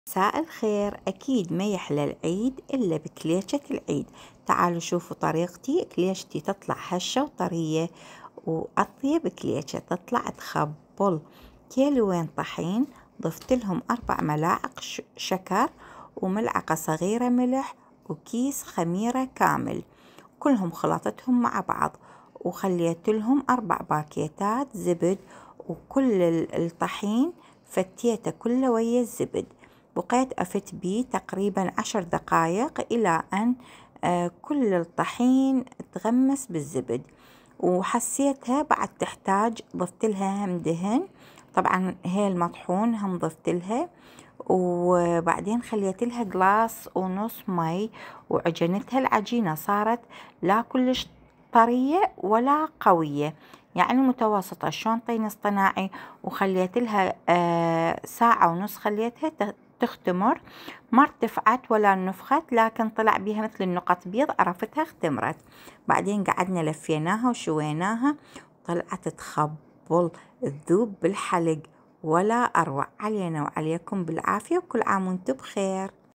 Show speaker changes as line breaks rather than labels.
مساء الخير. أكيد ما يحلى العيد إلا بكليشة العيد. تعالوا شوفوا طريقتي. كليشتي تطلع هشة وطرية، وأطيب كليشة تطلع تخبل. كيلوين طحين، ضفت لهم 4 ملاعق شكر، وملعقة صغيرة ملح، وكيس خميرة كامل، كلهم خلطتهم مع بعض، وخليت لهم 4 باكيتات زبد، وكل الطحين فتيته كله ويا الزبد. بقيت أفت بيه تقريبا 10 دقايق إلى أن كل الطحين تغمس بالزبد، وحسيتها بعد تحتاج ضفت لها هم دهن. طبعا هي المطحون هم ضفت لها، وبعدين خليت لها جلاس ونص مي، وعجنتها العجينة صارت لا كلش طرية ولا قوية، يعني متوسطة شلون طين اصطناعي. وخليت لها ساعة ونص خليتها تختمر، ما ارتفعت ولا نفخت، لكن طلع بيها مثل النقط بيض، عرفتها اختمرت. بعدين قعدنا لفيناها وشويناها، طلعت تخبل تذوب بالحلق ولا أروع. علينا وعليكم بالعافية، وكل عام وانتم بخير.